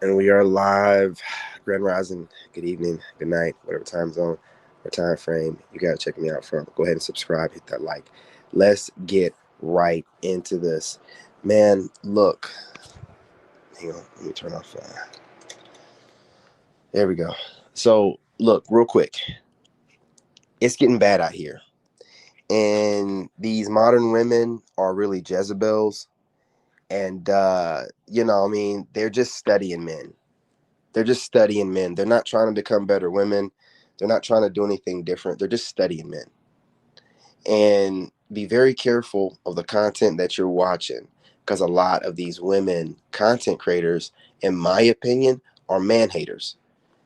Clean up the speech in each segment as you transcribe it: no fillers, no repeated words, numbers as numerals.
And we are live. Grand Rising. Good evening. Good night. Whatever time zone or time frame you got to check me out from. Go ahead and subscribe. Hit that like. Let's get right into this. Man, look. Hang on. Let me turn off. There we go. So, look, real quick. It's getting bad out here. And these modern women are really Jezebels. And, they're just studying men. They're just studying men. They're not trying to become better women. They're not trying to do anything different. They're just studying men. And be very careful of the content that you're watching, because a lot of these women content creators, in my opinion, are man haters.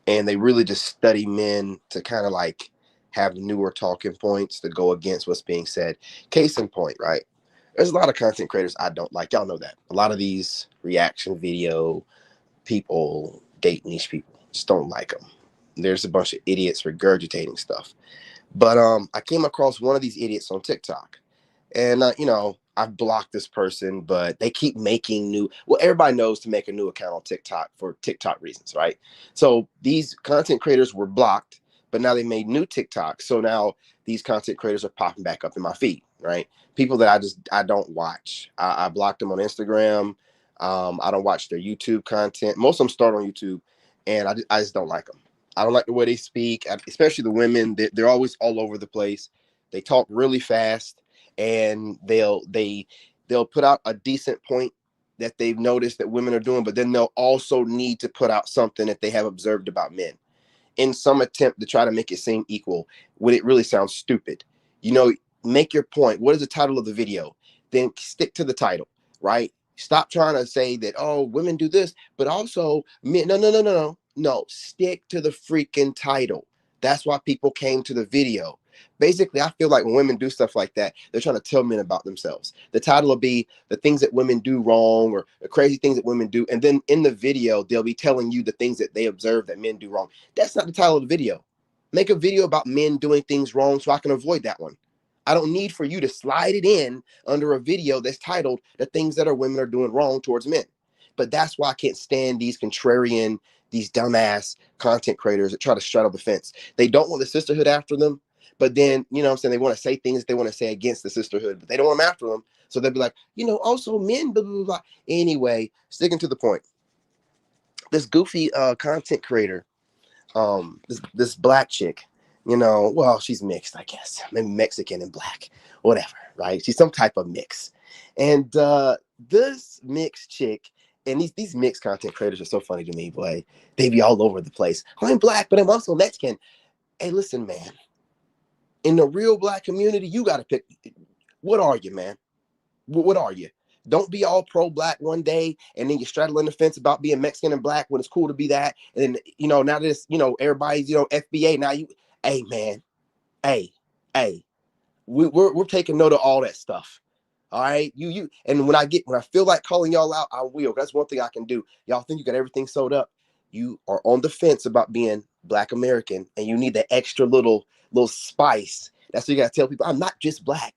And they really just study men to kind of like have newer talking points to go against what's being said. Case in point, right? There's a lot of content creators I don't like. Y'all know that. A lot of these reaction video people, date niche people, just don't like them. There's a bunch of idiots regurgitating stuff. But I came across one of these idiots on TikTok, and I've blocked this person, but they keep making new. Well, everybody knows to make a new account on TikTok for TikTok reasons, right? So these content creators were blocked, but now they made new TikTok. So now these content creators are popping back up in my feed, right? People that I don't watch. I blocked them on Instagram. I don't watch their YouTube content. Most of them start on YouTube, and I just don't like them. I don't like the way they speak, especially the women. They're always all over the place. They talk really fast, and they'll put out a decent point that they've noticed that women are doing, but then they'll also need to put out something that they have observed about men in some attempt to try to make it seem equal when it really sounds stupid. Make your point. What is the title of the video? Then stick to the title, right? Stop trying to say that, oh, women do this, but also men. No, no, no, no, no. No, stick to the freaking title. That's why people came to the video. Basically, I feel like when women do stuff like that, they're trying to tell men about themselves. The title will be the things that women do wrong, or the crazy things that women do. And then in the video, they'll be telling you the things that they observe that men do wrong. That's not the title of the video. Make a video about men doing things wrong so I can avoid that one. I don't need for you to slide it in under a video that's titled the things that our women are doing wrong towards men. But that's why I can't stand these contrarian, these dumbass content creators that try to straddle the fence. They don't want the sisterhood after them, but then, what I'm saying, they want to say things that they want to say against the sisterhood, but they don't want them after them. So they'll be like, also men, blah, blah, blah. Anyway, sticking to the point. This goofy content creator, this black chick, well, she's mixed, I guess, maybe Mexican and black, whatever, right? She's some type of mix. And this mixed chick, and these mixed content creators are so funny to me, boy. They be all over the place. I'm black, but I'm also Mexican. Hey, listen, man. In the real black community, you got to pick. What are you, man? What are you? Don't be all pro-black one day, and then you're straddling the fence about being Mexican and black when it's cool to be that. And then, now this, everybody's, FBA. Now hey, man, hey, we're taking note of all that stuff. All right, and when I feel like calling y'all out, I will. That's one thing I can do. Y'all think you got everything sewed up? You are on the fence about being Black American, and you need that extra little spice. That's what you got to tell people. I'm not just black.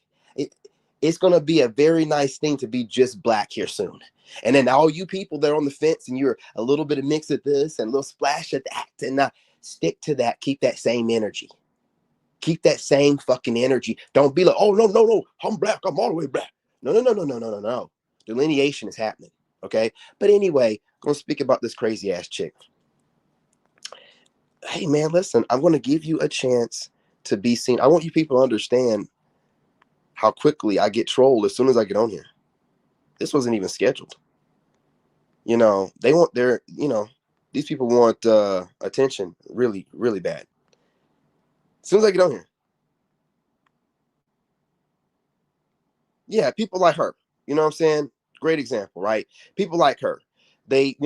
It's going to be a very nice thing to be just black here soon. And then all you people that are on the fence and you're a little bit of mix of this and a little splash of that, and stick to that. Keep that same energy. Keep that same fucking energy. Don't be like, oh, no, no, no, I'm black. I'm all the way black. No, no, no, no, no, no, no, no. Delineation is happening. Okay. But anyway, I'm going to speak about this crazy ass chick. Hey, man, listen, I'm going to give you a chance to be seen. I want you people to understand how quickly I get trolled as soon as I get on here. This wasn't even scheduled. They want these people want attention really, really bad. As soon as I get on here. Yeah, people like her. You know what I'm saying? Great example, right? People like her. They,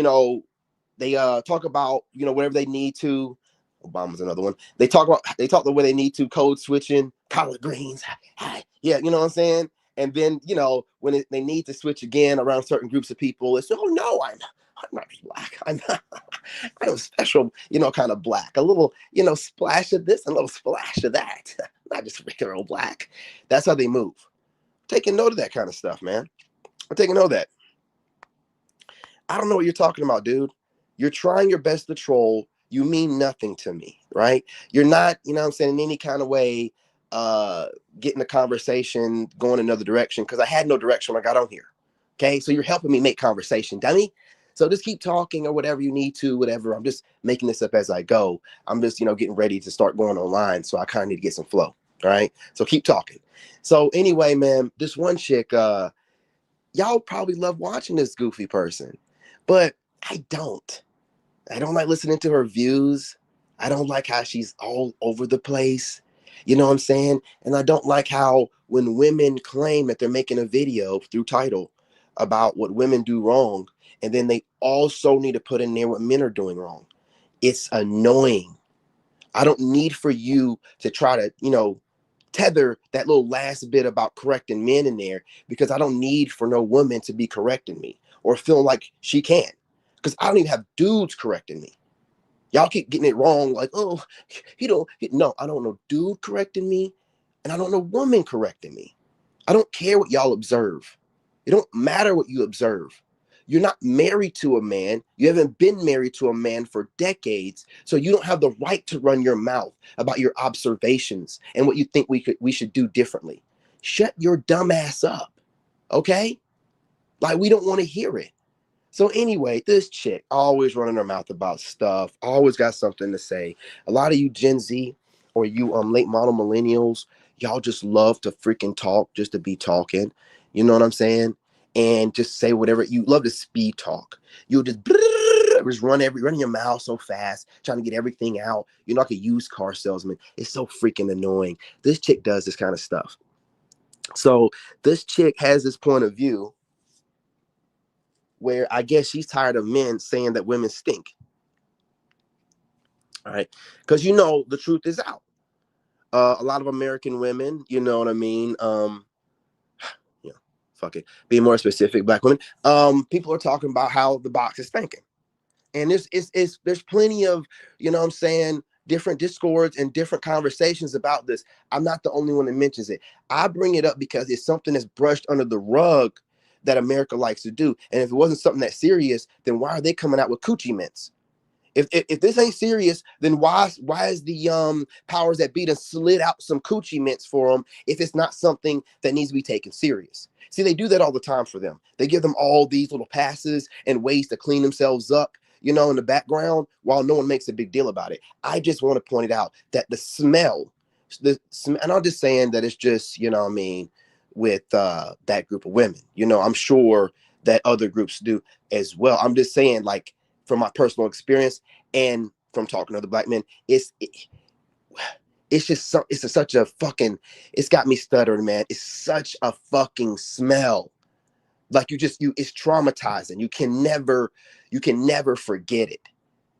they talk about, whatever they need to. Obama's another one. They talk the way they need to, code switching, collard greens. Yeah, you know what I'm saying? And then, when they need to switch again around certain groups of people, it's, oh no, I'm not black. I'm special, kind of black. A little, splash of this, a little splash of that. Not just regular old black. That's how they move. Taking note of that kind of stuff, man. I'm taking note of that. I don't know what you're talking about, dude. You're trying your best to troll. You mean nothing to me, right? You're not, you know what I'm saying, in any kind of way getting the conversation going another direction, because I had no direction when I got on here. Okay, so you're helping me make conversation, dummy. So just keep talking or whatever you need to, whatever. I'm just making this up as I go. I'm just, getting ready to start going online. So I kind of need to get some flow. All right. So keep talking. So anyway, man, this one chick, y'all probably love watching this goofy person, but I don't. I don't like listening to her views. I don't like how she's all over the place. You know what I'm saying? And I don't like how when women claim that they're making a video through title about what women do wrong, and then they also need to put in there what men are doing wrong. It's annoying. I don't need for you to try to, tether that little last bit about correcting men in there, because I don't need for no woman to be correcting me or feeling like she can. Because I don't even have dudes correcting me. Y'all keep getting it wrong, like, oh, no, I don't know dude correcting me, and I don't know woman correcting me. I don't care what y'all observe. It don't matter what you observe. You're not married to a man. You haven't been married to a man for decades, so you don't have the right to run your mouth about your observations and what you think we should do differently. Shut your dumb ass up, okay? Like, we don't want to hear it. So anyway, this chick always running her mouth about stuff, always got something to say. A lot of you Gen Z or you late model millennials, y'all just love to freaking talk just to be talking. You know what I'm saying? And just say whatever. You love to speed talk. You'll just running your mouth so fast, trying to get everything out. You're like a used car salesman. It's so freaking annoying. This chick does this kind of stuff. So this chick has this point of view where I guess she's tired of men saying that women stink. All right. Because the truth is out. A lot of American women, you know what I mean? You know, fuck it. Be more specific, black women. People are talking about how the box is stinking. And there's plenty of, you know what I'm saying, different discords and different conversations about this. I'm not the only one that mentions it. I bring it up because it's something that's brushed under the rug that America likes to do. And if it wasn't something that serious, then why are they coming out with coochie mints? If this ain't serious, then why is the powers that be to slid out some coochie mints for them if it's not something that needs to be taken serious? See, they do that all the time for them. They give them all these little passes and ways to clean themselves up, in the background, while no one makes a big deal about it. I just want to point it out that and I'm just saying that it's just, what I mean, with that group of women. I'm sure that other groups do as well. I'm just saying, like, from my personal experience and from talking to other black men, it's just such a fucking, it's got me stuttering, man. It's such a fucking smell. Like, it's traumatizing. You can never forget it,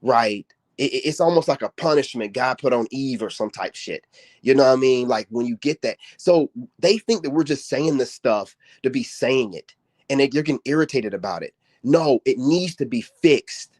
right? It's almost like a punishment God put on Eve or some type shit. You know what I mean? Like, when you get that. So they think that we're just saying this stuff to be saying it, and they're getting irritated about it. No, it needs to be fixed.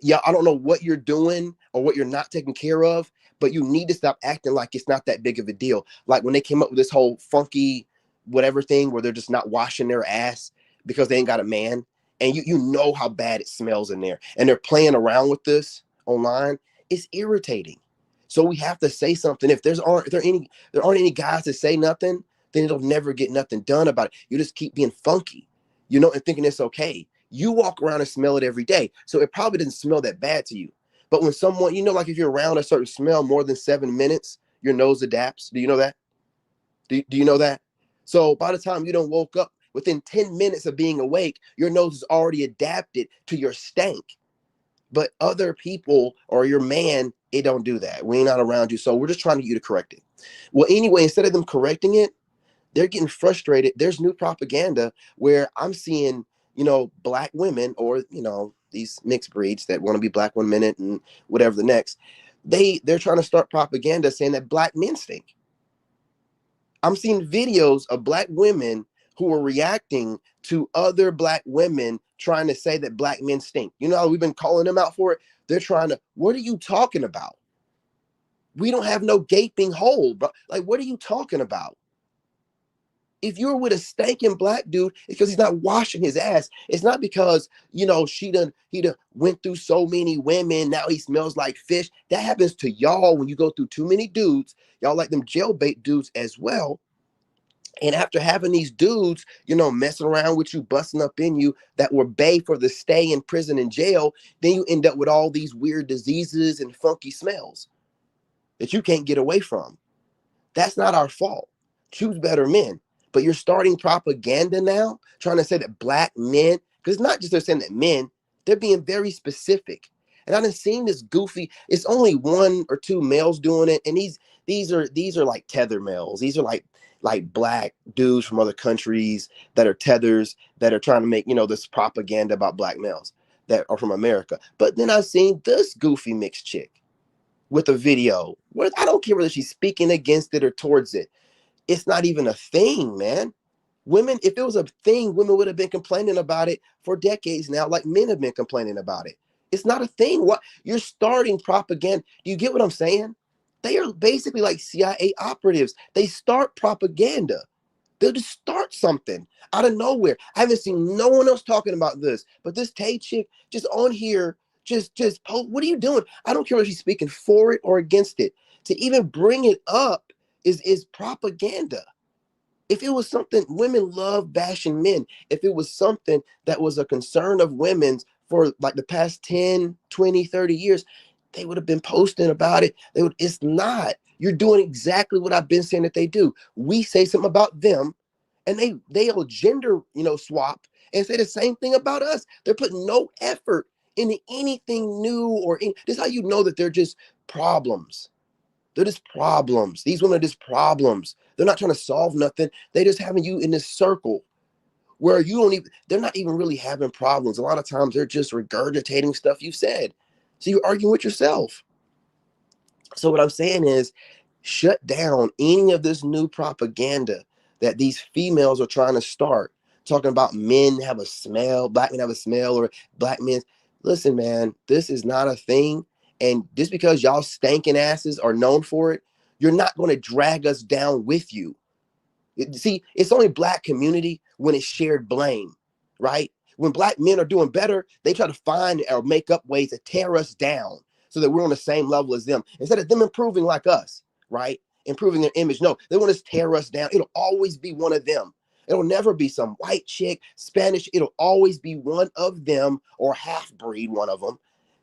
Yeah, I don't know what you're doing or what you're not taking care of, but you need to stop acting like it's not that big of a deal. Like when they came up with this whole funky whatever thing where they're just not washing their ass because they ain't got a man, and you know how bad it smells in there, and they're playing around with this online. It's irritating. So we have to say something. If there aren't any guys to say nothing, then it'll never get nothing done about it. You just keep being funky, and thinking it's okay. You walk around and smell it every day, so it probably doesn't smell that bad to you. But when someone, like if you're around a certain smell more than 7 minutes, your nose adapts. Do you know that? Do you know that? So by the time you don't woke up, within 10 minutes of being awake, your nose is already adapted to your stank. But other people or your man, it don't do that. We ain't not around you. So we're just trying to get you to correct it. Well, anyway, instead of them correcting it, they're getting frustrated. There's new propaganda where I'm seeing, black women or, these mixed breeds that want to be black 1 minute and whatever the next. They're trying to start propaganda saying that black men stink. I'm seeing videos of black women who are reacting to other black women trying to say that black men stink. You know how we've been calling them out for it? They're trying to, what are you talking about? We don't have no gaping hole, bro. Like, what are you talking about? If you're with a stinking black dude, it's because he's not washing his ass. It's not because, he done went through so many women. Now he smells like fish. That happens to y'all when you go through too many dudes. Y'all like them jailbait dudes as well. And after having these dudes, messing around with you, busting up in you, that were bay for the stay in prison and jail, then you end up with all these weird diseases and funky smells that you can't get away from. That's not our fault. Choose better men. But you're starting propaganda now, trying to say that black men, because it's not just they're saying that men, they're being very specific. And I've seen this goofy, it's only one or two males doing it. And these are like tether males. These are like black dudes from other countries that are tethers that are trying to make, this propaganda about black males that are from America. But then I've seen this goofy mixed chick with a video where I don't care whether she's speaking against it or towards it. It's not even a thing, man. Women, if it was a thing, women would have been complaining about it for decades now, like men have been complaining about it. It's not a thing. What you're starting propaganda. Do you get what I'm saying? They are basically like CIA operatives. They start propaganda. They'll just start something out of nowhere. I haven't seen no one else talking about this, but this Tay chick just on here, just post. What are you doing? I don't care if she's speaking for it or against it. To even bring it up is propaganda. If it was something, women love bashing men. If it was something that was a concern of women's for like the past 10, 20, 30 years, they would have been posting about it. It's not. You're doing exactly what I've been saying that they do. We say something about them and they'll gender, swap and say the same thing about us. They're putting no effort into anything new this is how you know that they're just problems. They're just problems. These women are just problems. They're not trying to solve nothing. They just having you in this circle where they're not even really having problems. A lot of times they're just regurgitating stuff you said. So you're arguing with yourself. So what I'm saying is shut down any of this new propaganda that these females are trying to start, talking about men have a smell, black men have a smell, or black men. Listen, man, this is not a thing. And just because y'all stankin' asses are known for it, you're not going to drag us down with you. See, it's only black community when it's shared blame, right? When black men are doing better, they try to find or make up ways to tear us down so that we're on the same level as them. Instead of them improving like us, right? Improving their image. No, they want to tear us down. It'll always be one of them. It'll never be some white chick, Spanish. It'll always be one of them or half breed, one of them,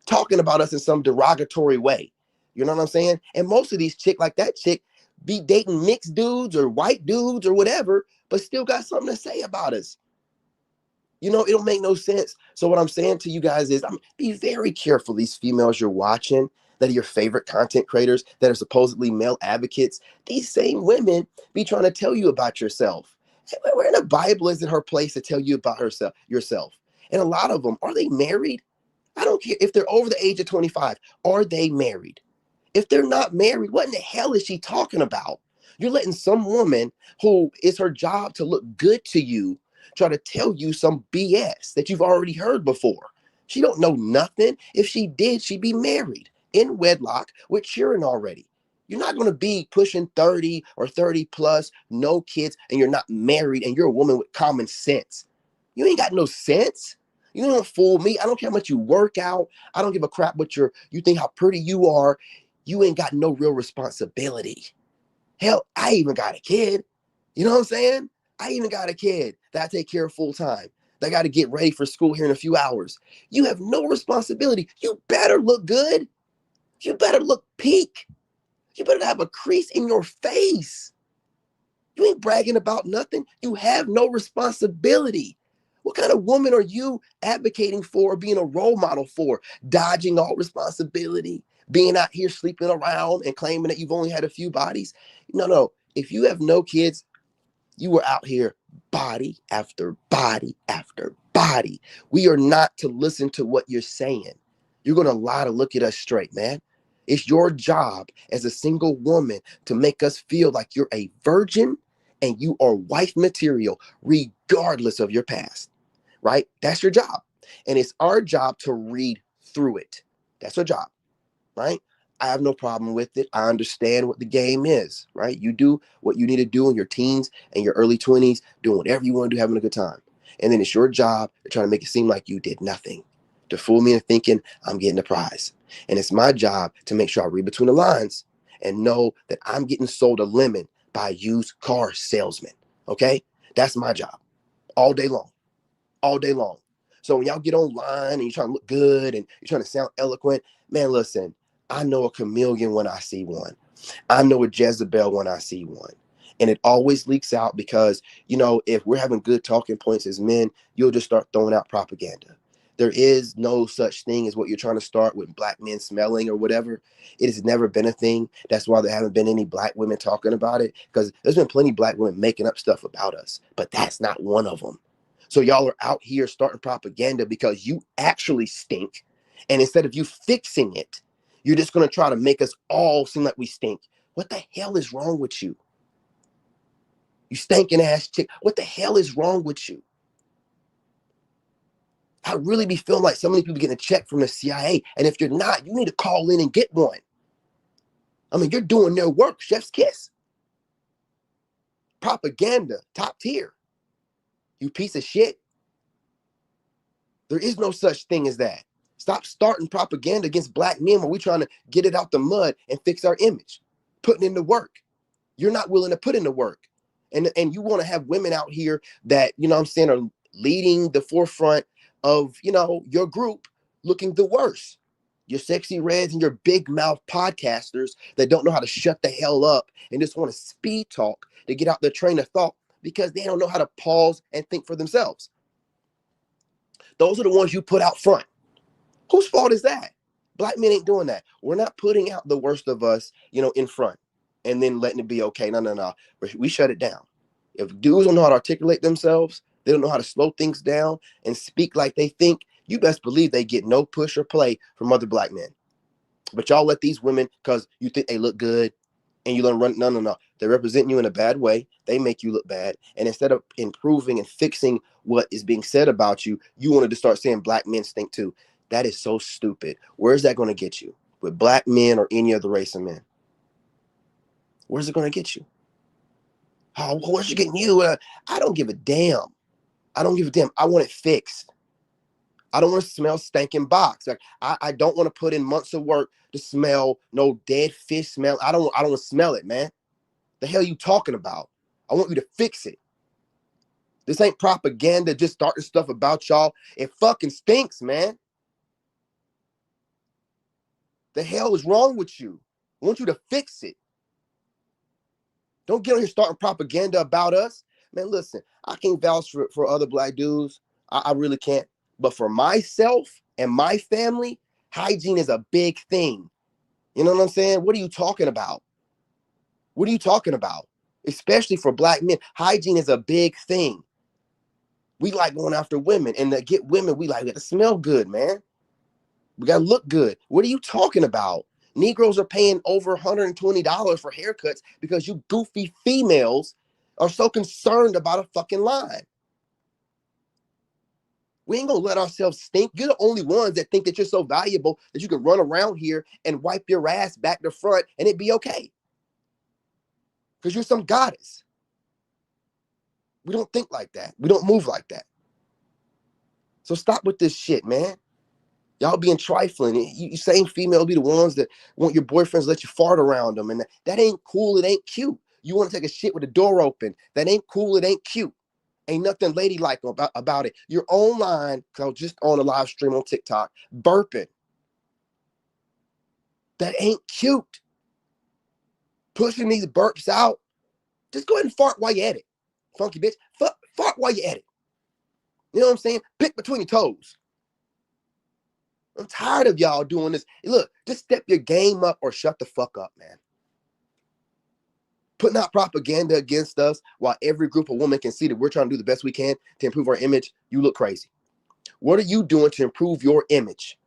talking about us in some derogatory way. You know what I'm saying? And most of these chick like that chick be dating mixed dudes or white dudes or whatever, but still got something to say about us. It'll make no sense. So what I'm saying to you guys is be very careful. These females you're watching that are your favorite content creators that are supposedly male advocates, these same women be trying to tell you about yourself. Where in the Bible is it her place to tell you about yourself? And a lot of them, are they married? I don't care if they're over the age of 25. Are they married? If they're not married, what in the hell is she talking about? You're letting some woman who is her job to look good to you try to tell you some BS that you've already heard before. She don't know nothing. If she did, she'd be married in wedlock with children already. You're not going to be pushing 30 or 30 plus, no kids, and you're not married and you're a woman with common sense. You ain't got no sense. You don't fool me. I don't care how much you work out. I don't give a crap what you think how pretty you are. You ain't got no real responsibility. Hell, I even got a kid. You know what I'm saying? I even got a kid that I take care of full time. That got to get ready for school here in a few hours. You have no responsibility. You better look good. You better look peak. You better have a crease in your face. You ain't bragging about nothing. You have no responsibility. What kind of woman are you advocating for or being a role model for? Dodging all responsibility, being out here sleeping around and claiming that you've only had a few bodies? No. If you have no kids, you were out here body after body after body. We are not to listen to what you're saying. You're going to lie to look at us straight, man. It's your job as a single woman to make us feel like you're a virgin and you are wife material, regardless of your past, right? That's your job. And it's our job to read through it. That's our job, right? I have no problem with it. I understand what the game is, right? You do what you need to do in your teens and your early 20s, doing whatever you want to do, having a good time. And then it's your job to try to make it seem like you did nothing, to fool me into thinking I'm getting a prize. And it's my job to make sure I read between the lines and know that I'm getting sold a lemon by a used car salesman. Okay? That's my job all day long, all day long. So when y'all get online and you're trying to look good and you're trying to sound eloquent, man, listen, I know a chameleon when I see one. I know a Jezebel when I see one. And it always leaks out because, if we're having good talking points as men, you'll just start throwing out propaganda. There is no such thing as what you're trying to start with black men smelling or whatever. It has never been a thing. That's why there haven't been any black women talking about it, because there's been plenty of black women making up stuff about us, but that's not one of them. So y'all are out here starting propaganda because you actually stink. And instead of you fixing it, you're just going to try to make us all seem like we stink. What the hell is wrong with you? You stinking ass chick. What the hell is wrong with you? I really be feeling like so many people getting a check from the CIA. And if you're not, you need to call in and get one. I mean, you're doing their work. Chef's kiss. Propaganda, top tier. You piece of shit. There is no such thing as that. Stop starting propaganda against black men when we're trying to get it out the mud and fix our image. Putting in the work. You're not willing to put in the work. And you want to have women out here that, I'm saying, are leading the forefront of, your group looking the worst. Your sexy reds and your big mouth podcasters that don't know how to shut the hell up and just want to speed talk to get out their train of thought because they don't know how to pause and think for themselves. Those are the ones you put out front. Whose fault is that? Black men ain't doing that. We're not putting out the worst of us, in front and then letting it be okay. No, no, no. We shut it down. If dudes don't know how to articulate themselves, they don't know how to slow things down and speak like they think, you best believe they get no push or play from other black men. But y'all let these women, because you think they look good, and you learn run. No, no, no. They represent you in a bad way. They make you look bad. And instead of improving and fixing what is being said about you, you wanted to start saying black men stink too. That is so stupid. Where's that going to get you? With black men or any other race of men? Where's it going to get you? Oh, where's it getting you? I don't give a damn. I don't give a damn. I want it fixed. I don't want to smell stinking box. Like I don't want to put in months of work to smell no dead fish smell. I don't want to smell it, man. The hell you talking about? I want you to fix it. This ain't propaganda just starting stuff about y'all. It fucking stinks, man. The hell is wrong with you? I want you to fix it. Don't get on here starting propaganda about us. Man, listen, I can't vouch for other black dudes. I really can't. But for myself and my family, hygiene is a big thing. You know what I'm saying? What are you talking about? What are you talking about? Especially for black men, hygiene is a big thing. We like going after women, and to get women, we got to smell good, man. We got to look good. What are you talking about? Negroes are paying over $120 for haircuts because you goofy females are so concerned about a fucking line. We ain't gonna let ourselves stink. You're the only ones that think that you're so valuable that you can run around here and wipe your ass back to front and it'd be okay. Because you're some goddess. We don't think like that. We don't move like that. So stop with this shit, man. Y'all being trifling. You saying females be the ones that want your boyfriends to let you fart around them. And that ain't cool. It ain't cute. You want to take a shit with the door open. That ain't cool. It ain't cute. Ain't nothing ladylike about it. You're online, because I was just on a live stream on TikTok, burping. That ain't cute. Pushing these burps out. Just go ahead and fart while you're at it. Funky bitch. Fart while you're at it. You know what I'm saying? Pick between your toes. I'm tired of y'all doing this. Look, just step your game up or shut the fuck up, man. Putting out propaganda against us while every group of women can see that we're trying to do the best we can to improve our image, you look crazy. What are you doing to improve your image?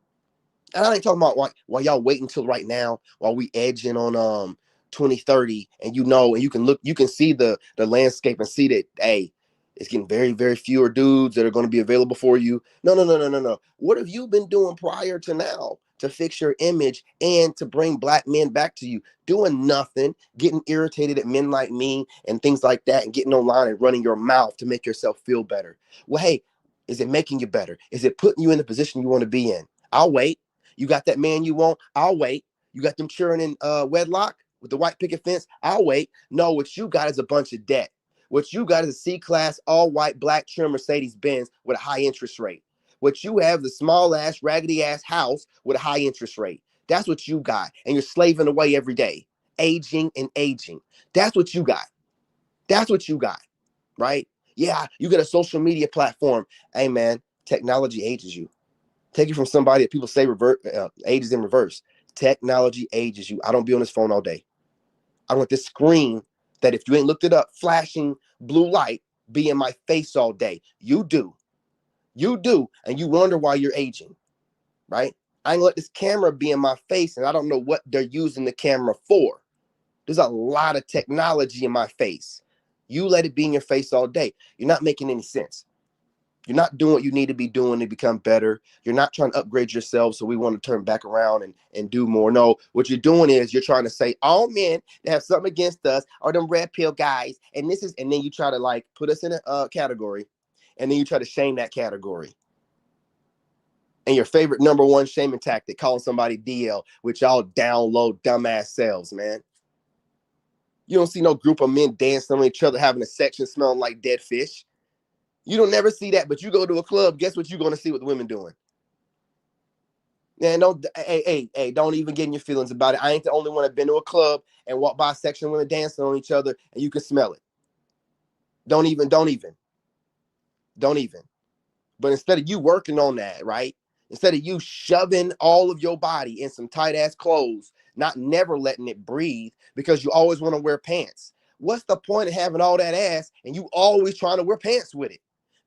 And I ain't talking about why y'all waiting until right now while we edging on 2030 and and you can see the landscape and see that, hey, It's getting very, very fewer dudes that are going to be available for you. No, no, no, no, no, no. What have you been doing prior to now to fix your image and to bring black men back to you? Doing nothing, getting irritated at men like me and things like that, and getting online and running your mouth to make yourself feel better. Well, hey, is it making you better? Is it putting you in the position you want to be in? I'll wait. You got that man you want? I'll wait. You got them cheering in wedlock with the white picket fence? I'll wait. No, what you got is a bunch of debt. What you got is a C-class, all-white, black trim Mercedes-Benz with a high interest rate. What you have is a small-ass, raggedy-ass house with a high interest rate. That's what you got. And you're slaving away every day, aging and aging. That's what you got. That's what you got, right? Yeah, you get a social media platform. Hey, man, technology ages you. Take it from somebody that people say ages in reverse. Technology ages you. I don't be on this phone all day. I want this screen that if you ain't looked it up, flashing blue light, be in my face all day. You do. You do. And you wonder why you're aging, right? I ain't let this camera be in my face and I don't know what they're using the camera for. There's a lot of technology in my face. You let it be in your face all day. You're not making any sense. You're not doing what you need to be doing to become better. You're not trying to upgrade yourself. So we want to turn back around and do more. No, what you're doing is you're trying to say all men that have something against us are them red pill guys. And this is, and then you try to like put us in a category and then you try to shame that category. And your favorite number one shaming tactic, calling somebody DL, which y'all download dumbass selves, man. You don't see no group of men dancing on each other, having a section smelling like dead fish. You don't never see that, but you go to a club, guess what you're going to see what the women doing? Man, don't even get in your feelings about it. I ain't the only one that been to a club and walked by a section of women dancing on each other and you can smell it. Don't even. But instead of you working on that, right? Instead of you shoving all of your body in some tight ass clothes, not never letting it breathe because you always want to wear pants. What's the point of having all that ass and you always trying to wear pants with it?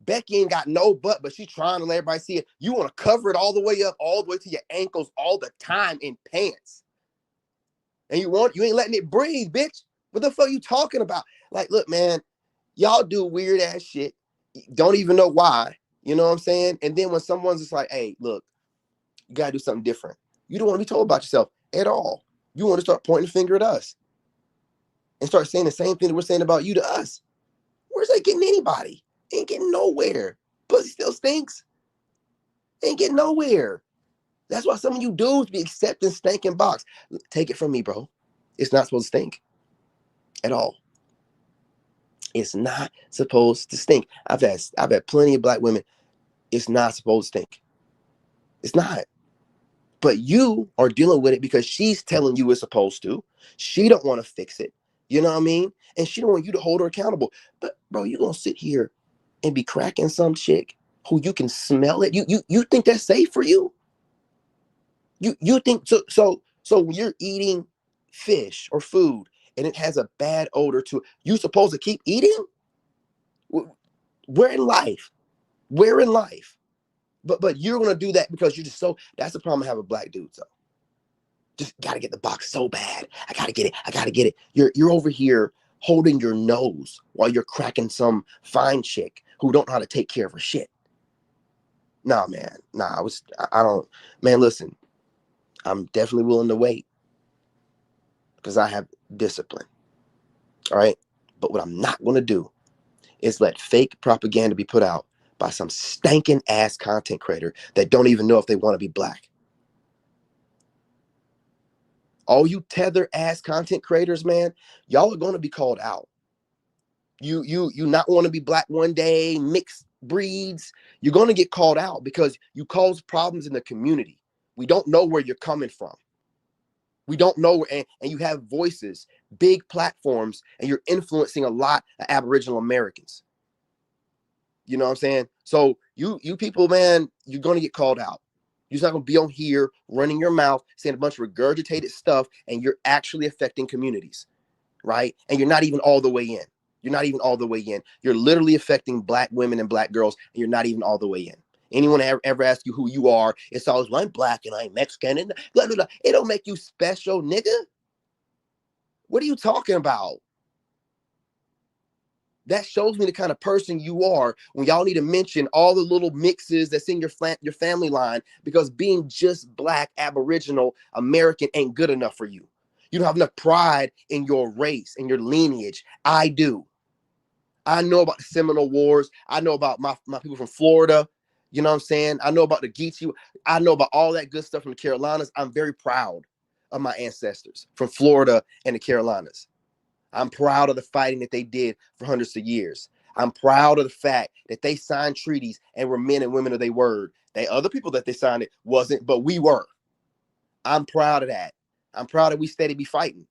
Becky ain't got no butt, but she's trying to let everybody see it. You want to cover it all the way up, all the way to your ankles all the time in pants. And you ain't letting it breathe, bitch. What the fuck are you talking about? Like, look, man, y'all do weird ass shit. Don't even know why. You know what I'm saying? And then when someone's just like, hey, look, you got to do something different. You don't want to be told about yourself at all. You want to start pointing the finger at us and start saying the same thing that we're saying about you to us. Where's that getting anybody? Ain't getting nowhere. Pussy still stinks. Ain't getting nowhere. That's why some of you dudes be accepting stinking box. Take it from me, bro. It's not supposed to stink at all. It's not supposed to stink. I've had plenty of black women. It's not supposed to stink. It's not. But you are dealing with it because she's telling you it's supposed to. She don't want to fix it. You know what I mean? And she don't want you to hold her accountable. But bro, you gonna sit here and be cracking some chick who you can smell it. You think that's safe for you? You think so when you're eating fish or food and it has a bad odor to it, you supposed to keep eating? Where in life? Where in life? But you're gonna do that because you're just so. That's the problem I have with black dudes though. Just gotta get the box so bad. I gotta get it. I gotta get it. You're over here holding your nose while you're cracking some fine chick who don't know how to take care of her shit. Nah, man. Nah, I don't. Man, listen. I'm definitely willing to wait because I have discipline. All right. But what I'm not gonna do is let fake propaganda be put out by some stankin' ass content creator that don't even know if they want to be black. All you tether ass content creators, man, y'all are going to be called out. You not want to be black one day, mixed breeds. You're going to get called out because you cause problems in the community. We don't know where you're coming from. We don't know, and you have voices, big platforms, and you're influencing a lot of Aboriginal Americans. You know what I'm saying? So you people, man, you're going to get called out. You're not going to be on here running your mouth, saying a bunch of regurgitated stuff, and you're actually affecting communities, right? And you're not even all the way in. You're not even all the way in. You're literally affecting black women and black girls, and you're not even all the way in. Anyone ever ask you who you are, it's always, well, I'm black and I'm Mexican, and blah, blah, blah. It don't make you special, nigga. What are you talking about? That shows me the kind of person you are when y'all need to mention all the little mixes that's in your family line, because being just Black, Aboriginal, American ain't good enough for you. You don't have enough pride in your race and your lineage. I do. I know about the Seminole Wars. I know about my people from Florida. You know what I'm saying? I know about the Geechee. I know about all that good stuff from the Carolinas. I'm very proud of my ancestors from Florida and the Carolinas. I'm proud of the fighting that they did for hundreds of years. I'm proud of the fact that they signed treaties and were men and women of their word. They other people that they signed it wasn't, but we were. I'm proud of that. I'm proud that we steady be fighting.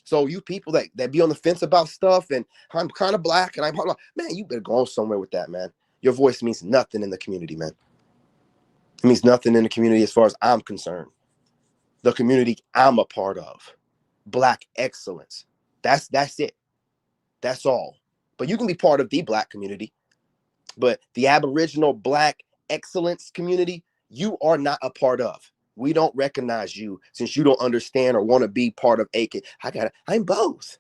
So you people that be on the fence about stuff and I'm kind of Black and I'm man, you better go on somewhere with that, man. Your voice means nothing in the community, man. It means nothing in the community as far as I'm concerned. The community I'm a part of. Black excellence. That's it. That's all. But you can be part of the Black community. But the Aboriginal Black excellence community, you are not a part of. We don't recognize you since you don't understand or want to be part of AK. I'm both.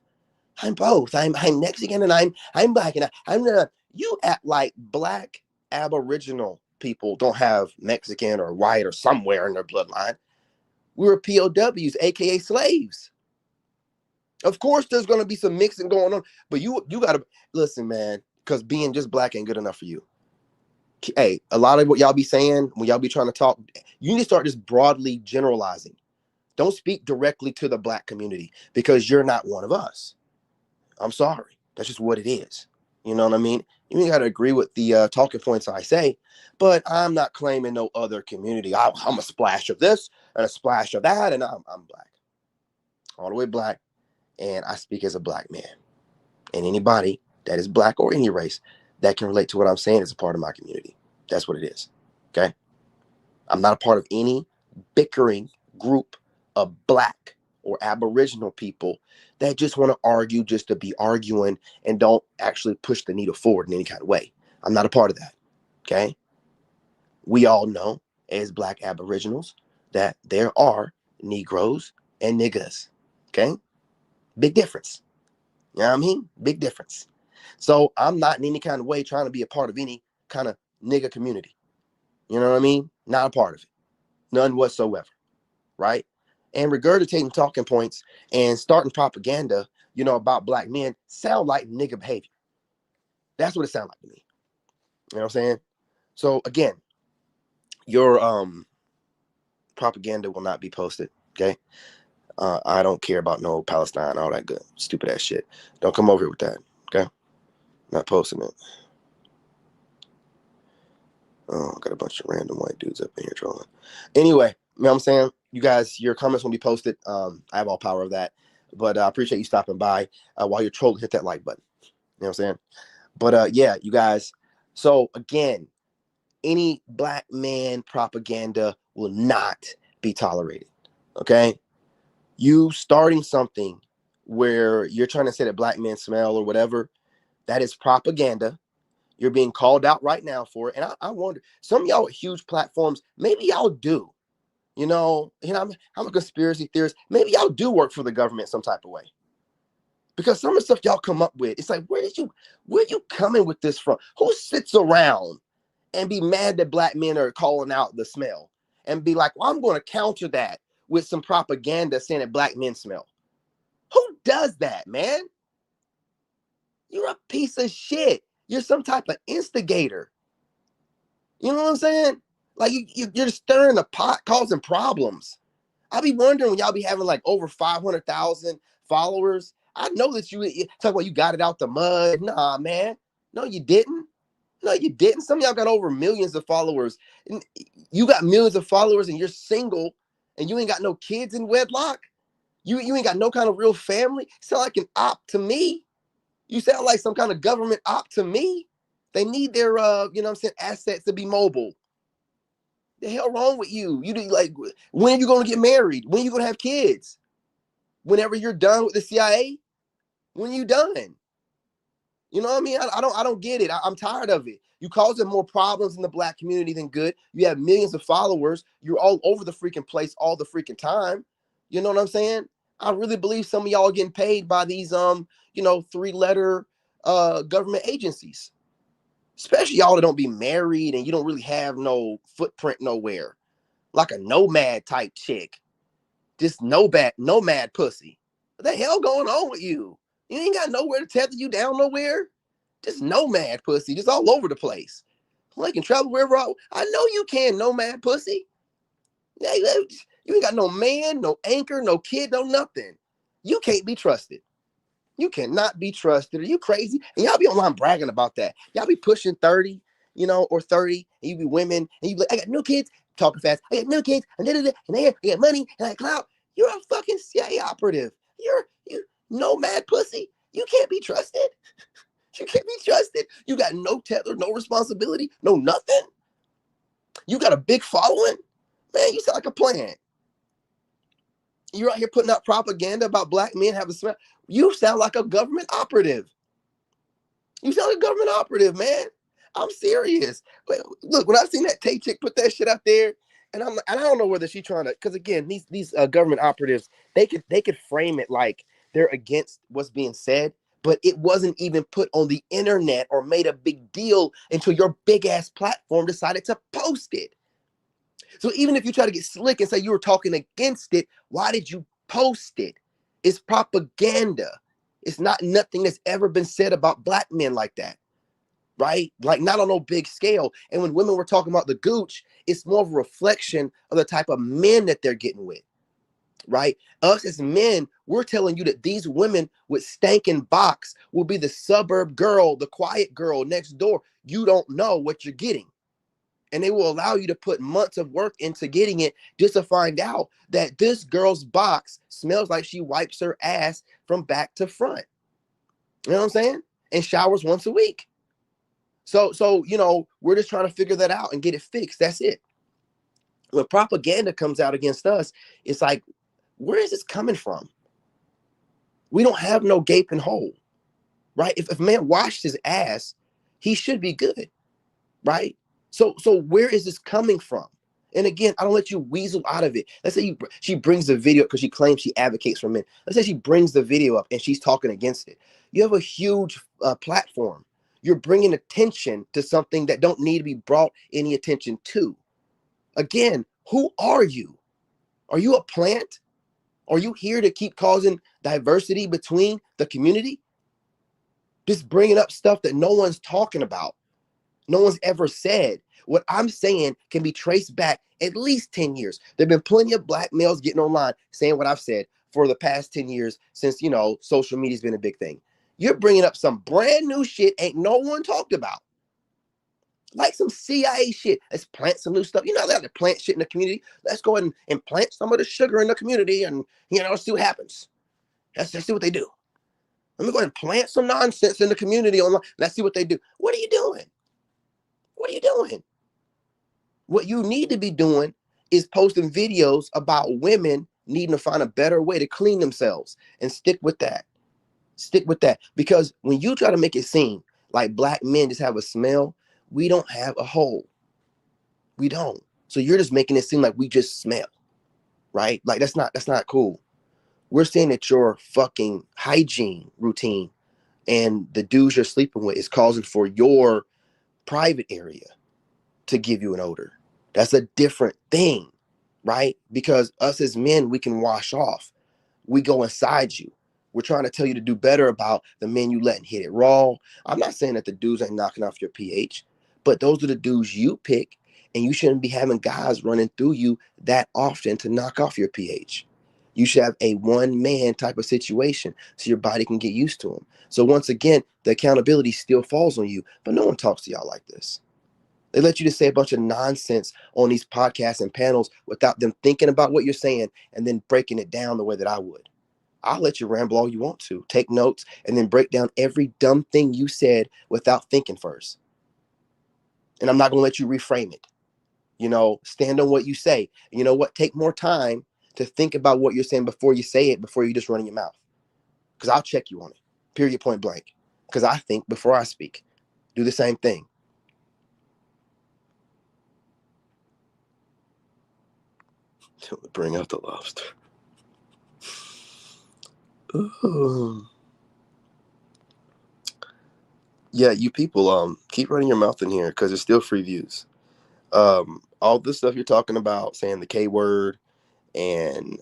I'm both. I'm Mexican and I'm Black, and I'm not. You act like Black Aboriginal people don't have Mexican or white or somewhere in their bloodline. We were POWs, aka slaves. Of course, there's gonna be some mixing going on, but you gotta listen, man, because being just Black ain't good enough for you. Hey, a lot of what y'all be saying when y'all be trying to talk, you need to start just broadly generalizing. Don't speak directly to the Black community because you're not one of us. I'm sorry. That's just what it is. You know what I mean? You ain't got to agree with the talking points I say, but I'm not claiming no other community. I'm a splash of this and a splash of that, and I'm Black. All the way Black, and I speak as a Black man. And anybody that is Black or any race that can relate to what I'm saying is a part of my community. That's what it is. Okay? I'm not a part of any bickering group of Black or Aboriginal people that just want to argue just to be arguing and don't actually push the needle forward in any kind of way. I'm not a part of that. Okay? We all know as Black Aboriginals that there are Negroes and niggas. Okay? Big difference. You know what I mean? Big difference. So I'm not in any kind of way trying to be a part of any kind of nigga community. You know what I mean? Not a part of it. None whatsoever. Right? And regurgitating talking points and starting propaganda, about Black men sound like nigga behavior. That's what it sounds like to me. You know what I'm saying? So again, your propaganda will not be posted. Okay? I don't care about no Palestine, all that good stupid ass shit. Don't come over here with that. Okay? Not posting it. Oh, I got a bunch of random white dudes up in here trolling. Anyway, you know what I'm saying? You guys, your comments will be posted. I have all power of that. But I appreciate you stopping by. While you're trolling, hit that like button. You know what I'm saying? But yeah, you guys. So again, any Black man propaganda will not be tolerated. Okay? You starting something where you're trying to say that Black men smell or whatever, that is propaganda. You're being called out right now for it. And I wonder, some of y'all with huge platforms, maybe y'all do. I'm a conspiracy theorist. Maybe y'all do work for the government some type of way. Because some of the stuff y'all come up with, it's like, where you coming with this from? Who sits around and be mad that Black men are calling out the smell and be like, well, I'm going to counter that with some propaganda saying that Black men smell? Who does that, man? You're a piece of shit. You're some type of instigator. You know what I'm saying? Like you're stirring the pot, causing problems. I be wondering when y'all be having like over 500,000 followers. I know that you talk about you got it out the mud. Nah, man. No, you didn't. No, you didn't. Some of y'all got over millions of followers. And you got millions of followers and you're single and you ain't got no kids in wedlock. You ain't got no kind of real family. You sound like an op to me. You sound like some kind of government op to me. They need their assets to be mobile. The hell wrong with you? You do like when are you gonna get married? When are you gonna have kids? Whenever you're done with the CIA? When you done? You know what I mean? I don't get it. I'm tired of it. You causing more problems in the Black community than good. You have millions of followers. You're all over the freaking place all the freaking time. You know what I'm saying? I really believe some of y'all are getting paid by these 3-letter government agencies, especially y'all that don't be married and you don't really have no footprint nowhere, like a nomad type chick, just nomad pussy. What the hell going on with you? You ain't got nowhere to tether you down nowhere. Just nomad pussy, just all over the place. Well, I can travel wherever I know you can, nomad pussy. Yeah, you ain't got no man, no anchor, no kid, no nothing. You can't be trusted. You cannot be trusted. Are you crazy? And y'all be online bragging about that. Y'all be pushing 30, or 30, and you be women, and you be like, I got no kids, talking fast. I got no kids, and I got money, and I got clout. You're a fucking CIA operative. You nomad pussy. You can't be trusted. You can't be trusted. You got no tether, no responsibility, no nothing. You got a big following. Man, you sound like a plant. You're out here putting out propaganda about black men having smell. You sound like a government operative. You sound like a government operative, man. I'm serious. Look, when I seen that Tay chick put that shit out there, and I don't know whether she's trying to, because again, these government operatives, they could frame it like they're against what's being said, but it wasn't even put on the internet or made a big deal until your big ass platform decided to post it. So even if you try to get slick and say you were talking against it, why did you post it? It's propaganda. It's not nothing that's ever been said about black men like that, right? Like not on no big scale. And when women were talking about the gooch, it's more of a reflection of the type of men that they're getting with, right? Us as men, we're telling you that these women with stankin' box will be the suburb girl, the quiet girl next door. You don't know what you're getting. And they will allow you to put months of work into getting it just to find out that this girl's box smells like she wipes her ass from back to front. You know what I'm saying? And showers once a week. So we're just trying to figure that out and get it fixed. That's it. When propaganda comes out against us, it's like, where is this coming from? We don't have no gaping hole, right? If a man washed his ass, he should be good, right? So where is this coming from? And again, I don't let you weasel out of it. Let's say she brings the video because she claims she advocates for men. Let's say she brings the video up and she's talking against it. You have a huge platform. You're bringing attention to something that don't need to be brought any attention to. Again, who are you? Are you a plant? Are you here to keep causing diversity between the community? Just bringing up stuff that no one's talking about. No one's ever said. What I'm saying can be traced back at least 10 years. There have been plenty of black males getting online saying what I've said for the past 10 years since, social media's been a big thing. You're bringing up some brand new shit ain't no one talked about. Like some CIA shit. Let's plant some new stuff. You know, they have to plant shit in the community. Let's go ahead and plant some of the sugar in the community and, see what happens. Let's see what they do. Let me go ahead and plant some nonsense in the community online. Let's see what they do. What are you doing? What are you doing? What you need to be doing is posting videos about women needing to find a better way to clean themselves and stick with that. Stick with that. Because when you try to make it seem like black men just have a smell, we don't have a hole. We don't. So you're just making it seem like we just smell, right? Like that's not cool. We're saying that your fucking hygiene routine and the dudes you're sleeping with is causing for your private area to give you an odor. That's a different thing, right? Because us as men, we can wash off. We go inside you. We're trying to tell you to do better about the men you letting hit it raw. I'm not saying that the dudes ain't knocking off your pH, but those are the dudes you pick, and you shouldn't be having guys running through you that often to knock off your pH. You should have a one man type of situation so your body can get used to them. So once again, the accountability still falls on you, but no one talks to y'all like this. They let you just say a bunch of nonsense on these podcasts and panels without them thinking about what you're saying and then breaking it down the way that I would. I'll let you ramble all you want to. Take notes and then break down every dumb thing you said without thinking first. And I'm not going to let you reframe it. Stand on what you say. You know what? Take more time to think about what you're saying before you say it, before you just run your mouth. Because I'll check you on it. Period, point blank. Because I think before I speak. Do the same thing. Bring out the lobster. Ooh. Yeah, you people, keep running your mouth in here because it's still free views. All this stuff you're talking about, saying the K word and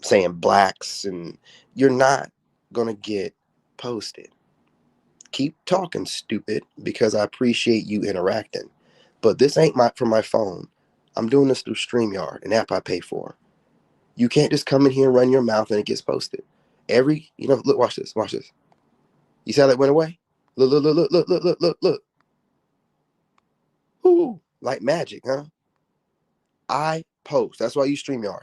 saying blacks, and you're not gonna get posted. Keep talking, stupid, because I appreciate you interacting. But this ain't from my phone. I'm doing this through StreamYard, an app I pay for. You can't just come in here and run your mouth and it gets posted. Look, watch this, watch this. You see how that went away? Look, look, look, look, look, look, look, look, look. Ooh, like magic, huh? I post. That's why you StreamYard.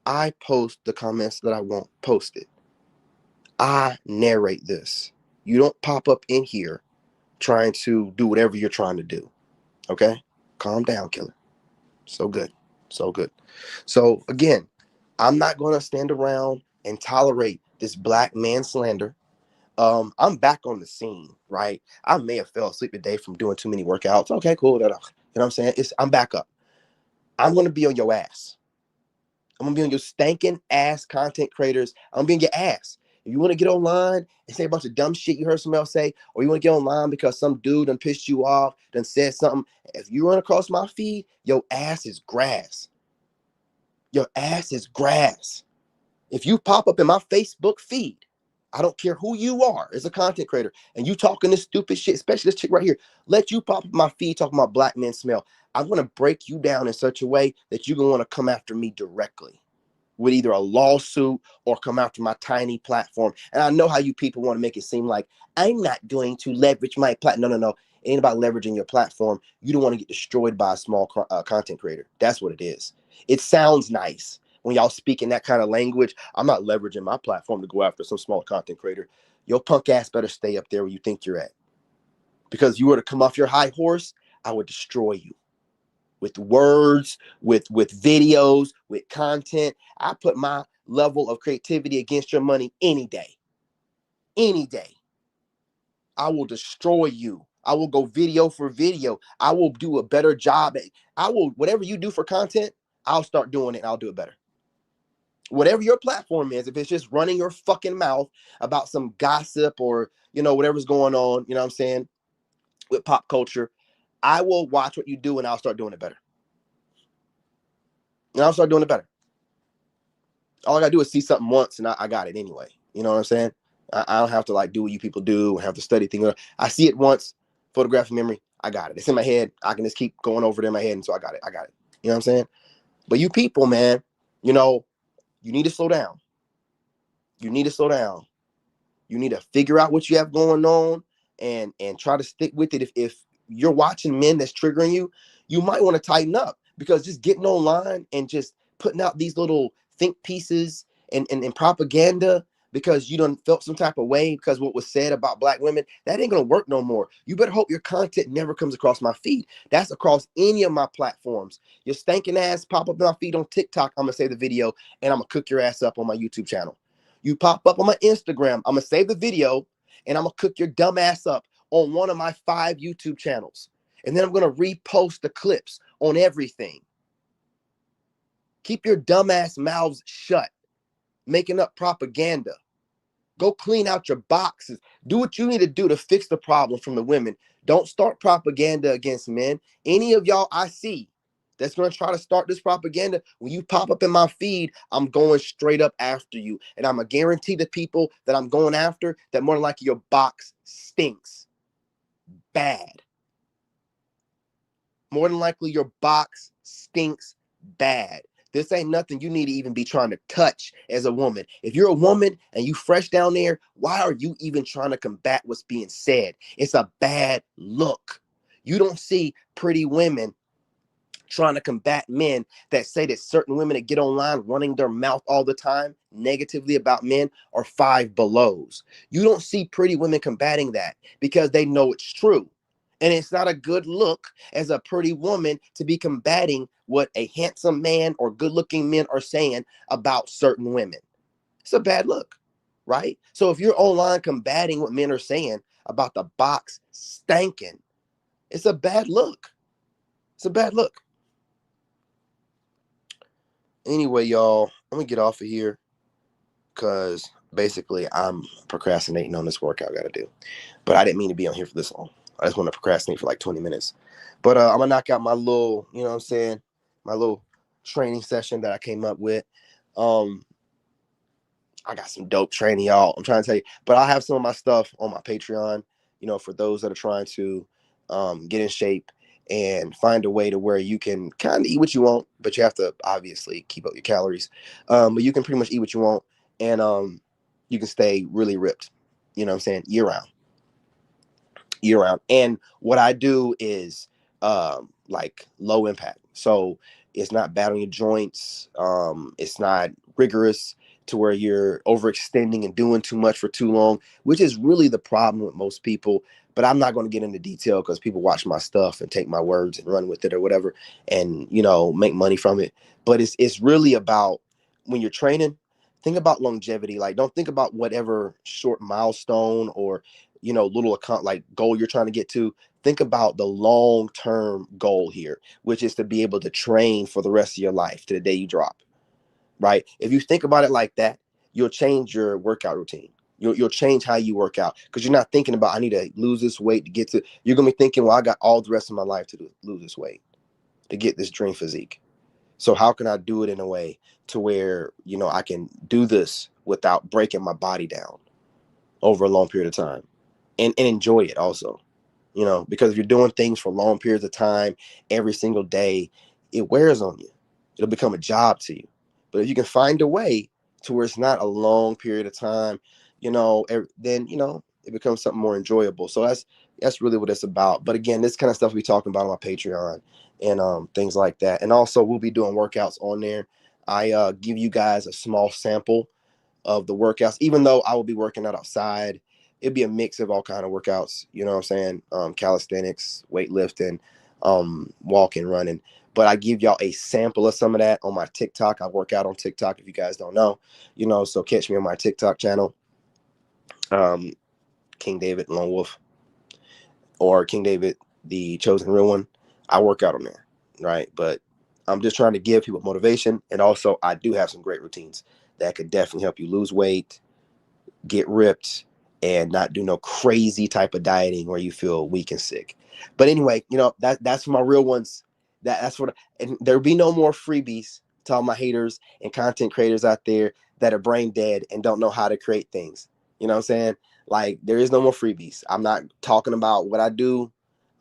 I post the comments that I want posted. I narrate this. You don't pop up in here trying to do whatever you're trying to do. Okay? Calm down, killer. So good. So good. So again, I'm not going to stand around and tolerate this black man slander. I'm back on the scene, right? I may have fell asleep today from doing too many workouts. Okay, cool. You know what I'm saying? I'm back up. I'm going to be on your ass. I'm gonna be on your stanking ass content creators. I'm gonna be on your ass. If you want to get online and say a bunch of dumb shit you heard someone else say, or you want to get online because some dude done pissed you off, done said something, if you run across my feed, your ass is grass. Your ass is grass. If you pop up in my Facebook feed, I don't care who you are as a content creator, and you talking this stupid shit, especially this chick right here, let you pop up my feed talking about black men smell. I'm gonna break you down in such a way that you're gonna want to come after me directly with either a lawsuit or come after my tiny platform. And I know how you people want to make it seem like I'm not going to leverage my platform. No, no, no. It ain't about leveraging your platform. You don't want to get destroyed by a small content creator. That's what it is. It sounds nice when y'all speak in that kind of language. I'm not leveraging my platform to go after some small content creator. Your punk ass better stay up there where you think you're at. Because you were to come off your high horse, I would destroy you with words, with videos, with content. I put my level of creativity against your money any day. Any day. I will destroy you. I will go video for video. I will do a better job at whatever you do for content, I'll start doing it and I'll do it better. Whatever your platform is, if it's just running your fucking mouth about some gossip or, whatever's going on, you know what I'm saying, with pop culture, I will watch what you do and I'll start doing it better. And I'll start doing it better. All I gotta do is see something once and I got it anyway. You know what I'm saying? I don't have to like do what you people do and have to study things. I see it once, photographic memory, I got it. It's in my head. I can just keep going over it in my head. And so I got it. I got it. You know what I'm saying? But you people, man, you need to slow down. You need to slow down. You need to figure out what you have going on and try to stick with it. If you're watching men that's triggering you, you might want to tighten up, because just getting online and just putting out these little think pieces and propaganda because you done felt some type of way because what was said about black women, that ain't gonna work no more. You better hope your content never comes across my feed. That's across any of my platforms. Your stinking ass pop up in my feed on TikTok, I'm gonna save the video and I'm gonna cook your ass up on my YouTube channel. You pop up on my Instagram, I'm gonna save the video and I'm gonna cook your dumb ass up on one of my 5 YouTube channels. And then I'm gonna repost the clips on everything. Keep your dumbass mouths shut, making up propaganda. Go clean out your boxes. Do what you need to do to fix the problem from the women. Don't start propaganda against men. Any of y'all I see that's going to try to start this propaganda, when you pop up in my feed, I'm going straight up after you. And I'm going to guarantee the people that I'm going after that more than likely your box stinks bad. More than likely your box stinks bad. This ain't nothing you need to even be trying to touch as a woman. If you're a woman and you fresh down there, why are you even trying to combat what's being said? It's a bad look. You don't see pretty women trying to combat men that say that certain women that get online running their mouth all the time negatively about men are 5 belows. You don't see pretty women combating that because they know it's true. And it's not a good look as a pretty woman to be combating what a handsome man or good looking men are saying about certain women. It's a bad look, right? So if you're online combating what men are saying about the box stanking, it's a bad look. It's a bad look. Anyway, y'all, I'm gonna get off of here because basically I'm procrastinating on this workout I got to do. But I didn't mean to be on here for this long. I just want to procrastinate for like 20 minutes. But I'm gonna knock out my little, you know what I'm saying, my little training session that I came up with. Um, I got some dope training, y'all. I'm trying to tell you, but I'll have some of my stuff on my Patreon, you know, for those that are trying to get in shape and find a way to where you can kind of eat what you want, but you have to obviously keep up your calories. But you can pretty much eat what you want, and you can stay really ripped, you know what I'm saying, year round. And what I do is like low impact. So it's not bad on your joints. It's not rigorous to where you're overextending and doing too much for too long, which is really the problem with most people. But I'm not going to get into detail because people watch my stuff and take my words and run with it or whatever, and you know, make money from it. But it's really about when you're training. Think about longevity. Like, don't think about whatever short milestone or you know little account like goal you're trying to get to. Think about the long term goal here, which is to be able to train for the rest of your life to the day you drop, right? If you think about it like that, you'll change your workout routine. You'll change how you work out because you're not thinking about I need to lose this weight to get to. You're gonna be thinking, well, I got all the rest of my life to lose this weight to get this dream physique. So how can I do it in a way to where you know I can do this without breaking my body down over a long period of time, and enjoy it also, you know, because if you're doing things for long periods of time every single day, it wears on you. It'll become a job to you. But if you can find a way to where it's not a long period of time, you know, then you know it becomes something more enjoyable. So that's really what it's about. But again, this kind of stuff we talking about on my Patreon and things like that. And also we'll be doing workouts on there. I give you guys a small sample of the workouts, even though I will be working out outside. It'd be a mix of all kind of workouts, you know what I'm saying? Calisthenics, weightlifting, walking, running. But I give y'all a sample of some of that on my TikTok. I work out on TikTok if you guys don't know, you know, so catch me on my TikTok channel, um, King David Lone Wolf, or King David, the chosen real one. I work out on there, right? But I'm just trying to give people motivation. And also I do have some great routines that could definitely help you lose weight, get ripped, and not do no crazy type of dieting where you feel weak and sick. But anyway, you know, that's for my real ones. That's what, and there'll be no more freebies to all my haters and content creators out there that are brain dead and don't know how to create things. You know what I'm saying? Like, there is no more freebies. I'm not talking about what I do.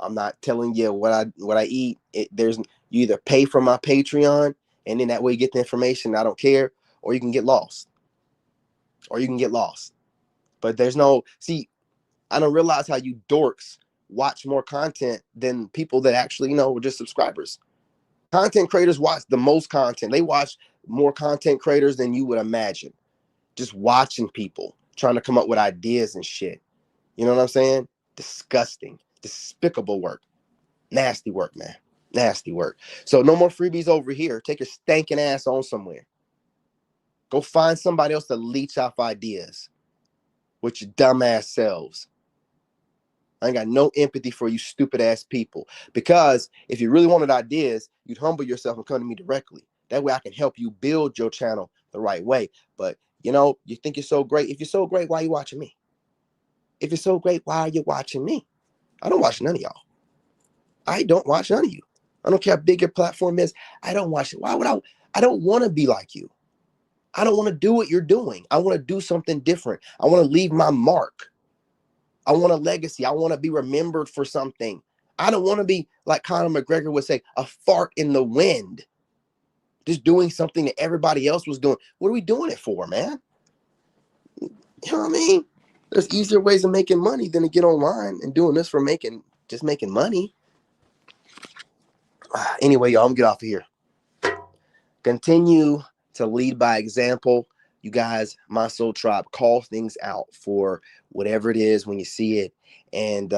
I'm not telling you what I eat. There's, you either pay for my Patreon and then that way you get the information. I don't care, or you can get lost. Or you can get lost. But there's no, see, I don't realize how you dorks watch more content than people that actually, you know, were just subscribers. Content creators watch the most content. They watch more content creators than you would imagine. Just watching people trying to come up with ideas and shit. You know what I'm saying? Disgusting, despicable work. Nasty work, man. Nasty work. So no more freebies over here. Take your stinking ass on somewhere. Go find somebody else to leech off ideas with your dumbass selves. I ain't got no empathy for you stupid ass people. Because if you really wanted ideas, you'd humble yourself and come to me directly. That way I can help you build your channel the right way. But you know, you think you're so great. If you're so great, why are you watching me? If you're so great, why are you watching me? I don't watch none of y'all. I don't watch none of you. I don't care how big your platform is. I don't watch it. Why would I? I don't want to be like you. I don't want to do what you're doing. I want to do something different. I want to leave my mark. I want a legacy. I want to be remembered for something. I don't want to be, like Conor McGregor would say, a fart in the wind, just doing something that everybody else was doing. What are we doing it for, man? You know what I mean? There's easier ways of making money than to get online and doing this for just making money. Anyway, y'all, I'm gonna get off of here. Continue to lead by example. You guys, my soul tribe, call things out for whatever it is when you see it, and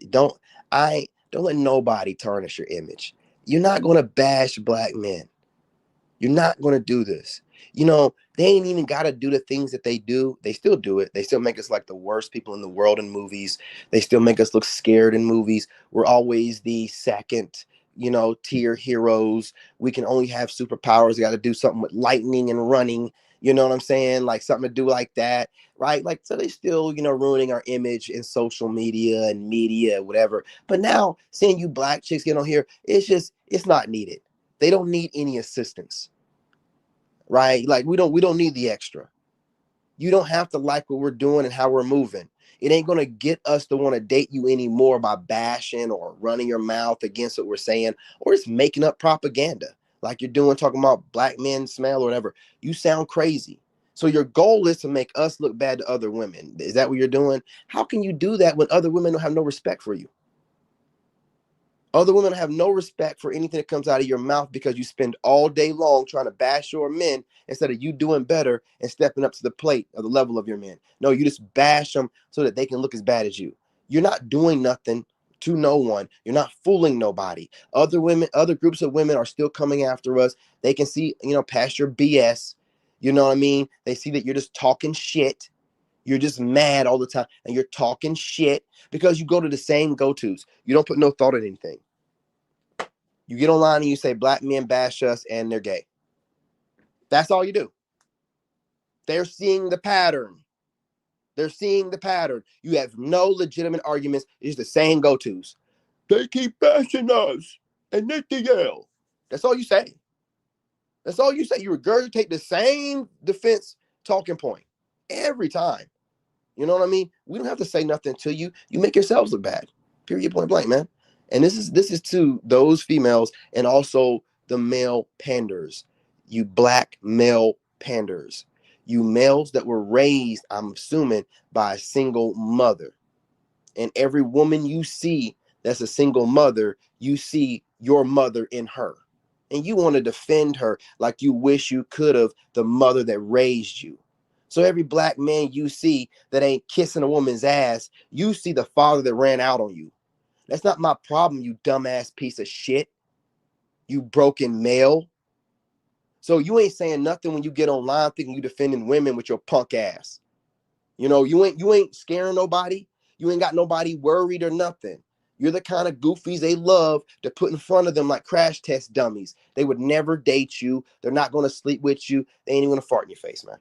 don't let nobody tarnish your image. You're not gonna bash black men. You're not gonna do this. You know, they ain't even gotta do the things that they do. They still do it. They still make us like the worst people in the world in movies. They still make us look scared in movies. We're always the second, you know, tier heroes. We can only have superpowers. We got to do something with lightning and running. You know what I'm saying? Like something to do like that, right? Like, so they still, ruining our image in social media and media, whatever. But now seeing you black chicks get on here, it's not needed. They don't need any assistance, right? Like we don't need the extra. You don't have to like what we're doing and how we're moving. It ain't gonna get us to want to date you anymore by bashing or running your mouth against what we're saying, or just making up propaganda like you're doing, talking about black men smell or whatever. You sound crazy. So your goal is to make us look bad to other women. Is that what you're doing? How can you do that when other women don't have no respect for you? Other women have no respect for anything that comes out of your mouth because you spend all day long trying to bash your men instead of you doing better and stepping up to the plate of the level of your men. No, you just bash them so that they can look as bad as you. You're not doing nothing to no one. You're not fooling nobody. Other women, other groups of women are still coming after us. They can see, past your BS. You know what I mean? They see that you're just talking shit. You're just mad all the time and you're talking shit because you go to the same go-tos. You don't put no thought in anything. You get online and you say black men bash us and they're gay. That's all you do. They're seeing the pattern. They're seeing the pattern. You have no legitimate arguments. It's the same go-tos. They keep bashing us and they YALL. That's all you say. That's all you say. You regurgitate the same defense talking point every time. You know what I mean? We don't have to say nothing to you. You make yourselves look bad. Period, point blank, man. And this is to those females and also the male panders. You black male panders. You males that were raised, I'm assuming, by a single mother. And every woman you see that's a single mother, you see your mother in her. And you want to defend her like you wish you could have the mother that raised you. So every black man you see that ain't kissing a woman's ass, you see the father that ran out on you. That's not my problem, you dumbass piece of shit. You broken male. So you ain't saying nothing when you get online thinking you defending women with your punk ass. You ain't scaring nobody. You ain't got nobody worried or nothing. You're the kind of goofies they love to put in front of them like crash test dummies. They would never date you. They're not going to sleep with you. They ain't even going to fart in your face, man.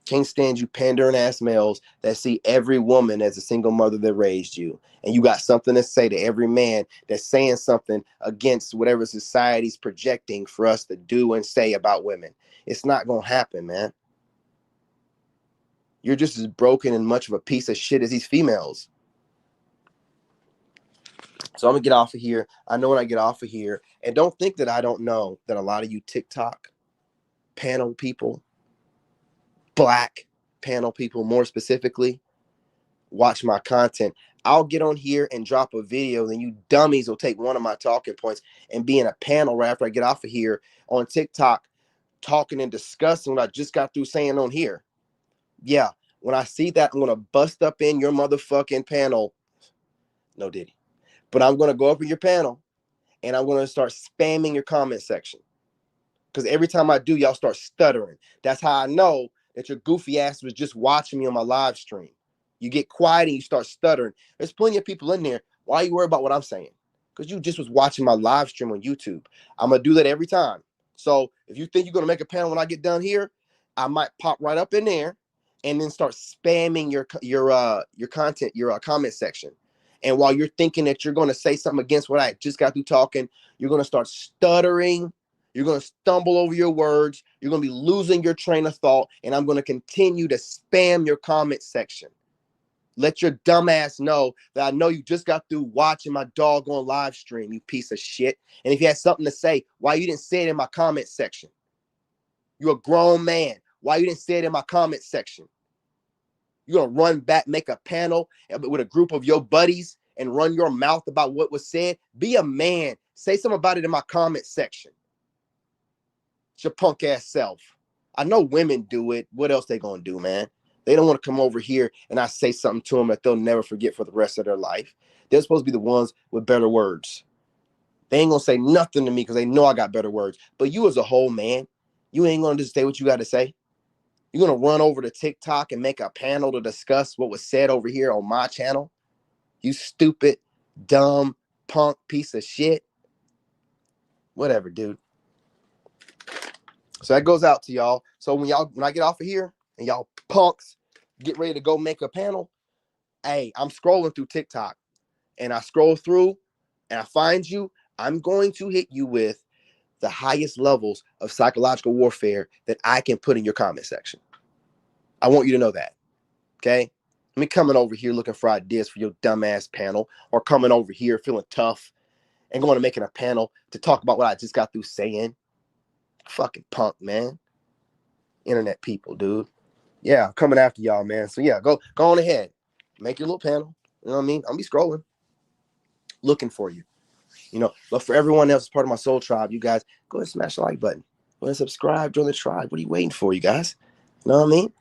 Can't stand you pandering ass males that see every woman as a single mother that raised you. And you got something to say to every man that's saying something against whatever society's projecting for us to do and say about women. It's not going to happen, man. You're just as broken and much of a piece of shit as these females. So I'm gonna get off of here. I know when I get off of here, and don't think that I don't know that a lot of you TikTok panel people, black panel people more specifically, watch my content. I'll get on here and drop a video, then you dummies will take one of my talking points and be in a panel right after I get off of here on TikTok talking and discussing what I just got through saying on here. Yeah, when I see that, I'm gonna bust up in your motherfucking panel. No Diddy. But I'm gonna go up in your panel and I'm gonna start spamming your comment section. Because every time I do, y'all start stuttering. That's how I know that your goofy ass was just watching me on my live stream. You get quiet and you start stuttering. There's plenty of people in there. Why are you worried about what I'm saying? Because you just was watching my live stream on YouTube. I'm gonna do that every time. So if you think you're gonna make a panel when I get done here, I might pop right up in there and then start spamming your content, your comment section. And while you're thinking that you're gonna say something against what I just got through talking, you're gonna start stuttering. You're going to stumble over your words. You're going to be losing your train of thought. And I'm going to continue to spam your comment section. Let your dumb ass know that I know you just got through watching my doggone live stream, you piece of shit. And if you had something to say, why you didn't say it in my comment section? You're a grown man. Why you didn't say it in my comment section? You're going to run back, make a panel with a group of your buddies and run your mouth about what was said? Be a man. Say something about it in my comment section. It's your punk ass self. I know women do it. What else they gonna do, man? They don't want to come over here and I say something to them that they'll never forget for the rest of their life. They're supposed to be the ones with better words. They ain't gonna say nothing to me because they know I got better words. But you as a whole man, you ain't gonna just say what you got to say. You're gonna run over to TikTok and make a panel to discuss what was said over here on my channel. You stupid, dumb, punk piece of shit. Whatever, dude. So that goes out to y'all. So when I get off of here and y'all punks get ready to go make a panel, hey, I'm scrolling through TikTok and I scroll through and I find you, I'm going to hit you with the highest levels of psychological warfare that I can put in your comment section. I want you to know that. Okay? Me coming over here looking for ideas for your dumbass panel, or coming over here feeling tough and going to making a panel to talk about what I just got through saying. Fucking punk, man. Internet people, dude. Yeah, coming after y'all, man. So yeah, go on ahead. Make your little panel. You know what I mean? I'll be scrolling, looking for you. But for everyone else, part of my soul tribe, you guys, go ahead and smash the like button. Go ahead and subscribe, join the tribe. What are you waiting for, you guys? You know what I mean?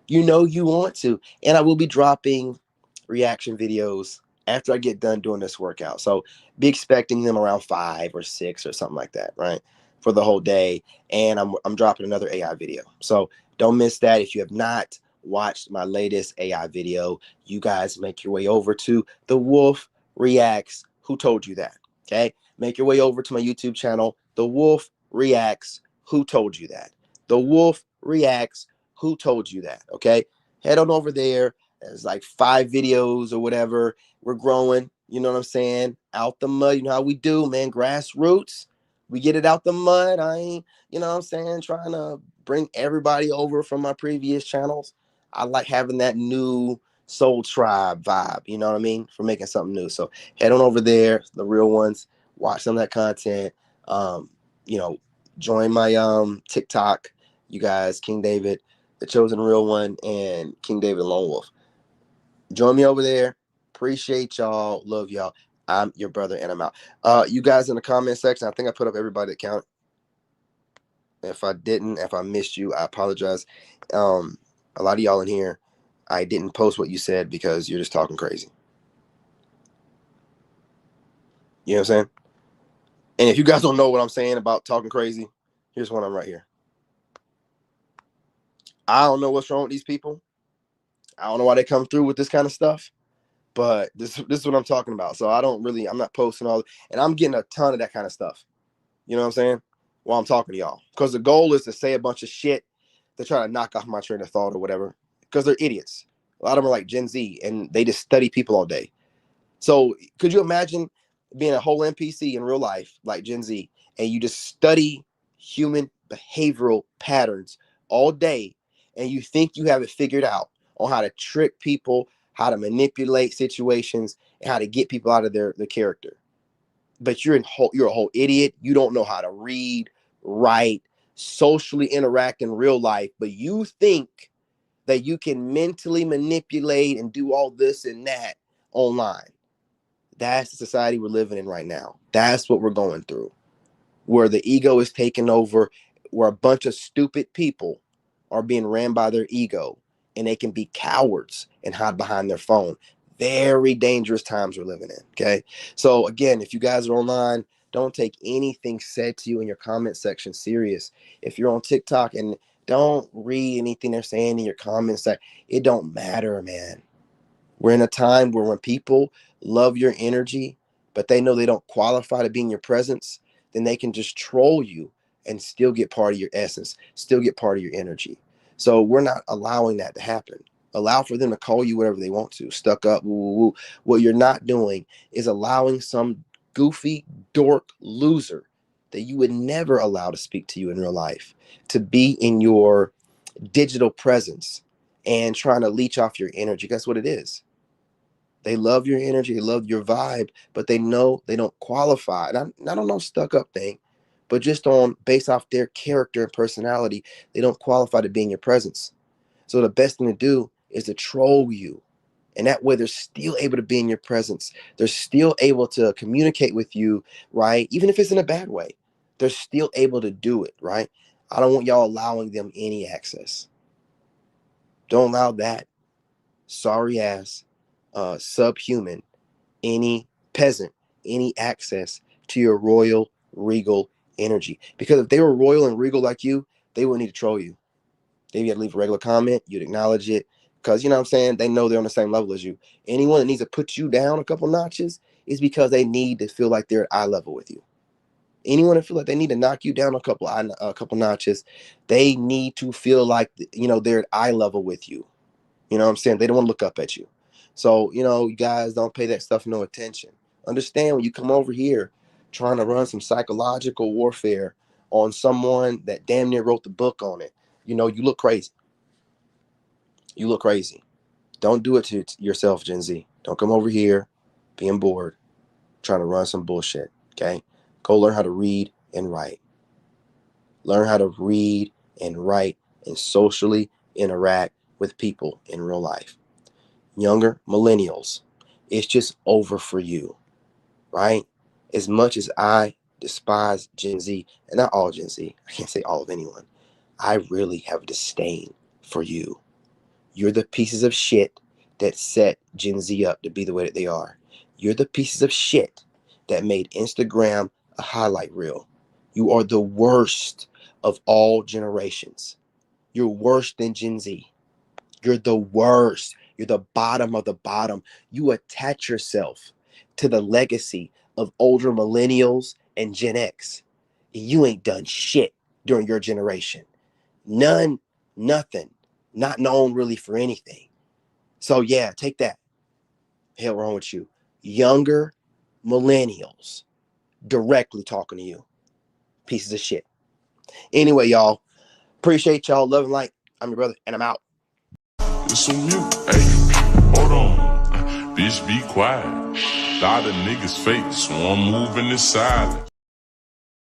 You know you want to. And I will be dropping reaction videos after I get done doing this workout. So be expecting them around 5 or 6 or something like that, right? For the whole day. And I'm dropping another AI video. So don't miss that. If you have not watched my latest AI video, you guys make your way over to The Wolf Reacts. Who told you that? Okay. Make your way over to my YouTube channel, The Wolf Reacts. Who told you that? The Wolf Reacts. Who told you that? Okay. Head on over there. There's like 5 videos or whatever. We're growing. You know what I'm saying? Out the mud. You know how we do, man. Grassroots. We get it out the mud. I ain't, you know what I'm saying, trying to bring everybody over from my previous channels. I like having that new soul tribe vibe. You know what I mean? For making something new. So head on over there. The real ones. Watch some of that content. You know, join my TikTok. You guys, King David, the chosen real one, and King David Lone Wolf. Join me over there. Appreciate y'all. Love y'all. I'm your brother, and I'm out. You guys in the comment section, I think I put up everybody that count. If I didn't, if I missed you, I apologize. A lot of y'all in here, I didn't post what you said because you're just talking crazy. You know what I'm saying? And if you guys don't know what I'm saying about talking crazy, here's one. I'm right here. I don't know what's wrong with these people. I don't know why they come through with this kind of stuff. But this is what I'm talking about. So I'm not posting all, and I'm getting a ton of that kind of stuff. You know what I'm saying? While I'm talking to y'all. Because the goal is to say a bunch of shit to try to knock off my train of thought or whatever. Because they're idiots. A lot of them are like Gen Z and they just study people all day. So could you imagine being a whole NPC in real life, like Gen Z, and you just study human behavioral patterns all day, and you think you have it figured out on how to trick people, how to manipulate situations, and how to get people out of their character? But you're a whole idiot. You don't know how to read, write, socially interact in real life, but you think that you can mentally manipulate and do all this and that online. That's the society we're living in right now. That's what we're going through, where the ego is taking over, where a bunch of stupid people are being ran by their ego, and they can be cowards and hide behind their phone. Very dangerous times we're living in. Okay. So again, if you guys are online, don't take anything said to you in your comment section serious. If you're on TikTok, and don't read anything they're saying in your comments, that it don't matter, man. We're in a time where when people love your energy, but they know they don't qualify to be in your presence, then they can just troll you and still get part of your essence, still get part of your energy. So we're not allowing that to happen. Allow for them to call you whatever they want to, stuck up, woo, woo, woo. What you're not doing is allowing some goofy dork loser that you would never allow to speak to you in real life to be in your digital presence and trying to leech off your energy. That's what it is. They love your energy, they love your vibe, but they know they don't qualify. And I don't know stuck up thing, but just on based off their character and personality, they don't qualify to be in your presence. So the best thing to do is to troll you. And that way they're still able to be in your presence. They're still able to communicate with you, right? Even if it's in a bad way, they're still able to do it, right? I don't want y'all allowing them any access. Don't allow that sorry ass subhuman, any peasant, any access to your royal, regal energy. Because if they were royal and regal like you, they wouldn't need to troll you. They'd have to leave a regular comment, you'd acknowledge it. Because, you know what I'm saying, they know they're on the same level as you. Anyone that needs to put you down a couple notches is because they need to feel like they're at eye level with you. Anyone that feel like they need to knock you down a couple notches, they need to feel like, you know, they're at eye level with you. You know what I'm saying? They don't want to look up at you. So, you know, you guys don't pay that stuff no attention. Understand, when you come over here trying to run some psychological warfare on someone that damn near wrote the book on it, you know, you look crazy. You look crazy. Don't do it to yourself, Gen Z. Don't come over here being bored, trying to run some bullshit, okay? Go learn how to read and write. Learn how to read and write and socially interact with people in real life. Younger millennials, it's just over for you, right? As much as I despise Gen Z, and not all Gen Z, I can't say all of anyone, I really have disdain for you. You're the pieces of shit that set Gen Z up to be the way that they are. You're the pieces of shit that made Instagram a highlight reel. You are the worst of all generations. You're worse than Gen Z. You're the worst. You're the bottom of the bottom. You attach yourself to the legacy of older millennials and Gen X. You ain't done shit during your generation. None, nothing. Not known really for anything. So yeah, take that. Hell wrong with you. Younger millennials directly talking to you. Pieces of shit. Anyway, y'all. Appreciate y'all. Love and light. I'm your brother, and I'm out. It's a mute. Hey, hold on. Bitch, be quiet. Lot of niggas fake, so I'm moving in silence.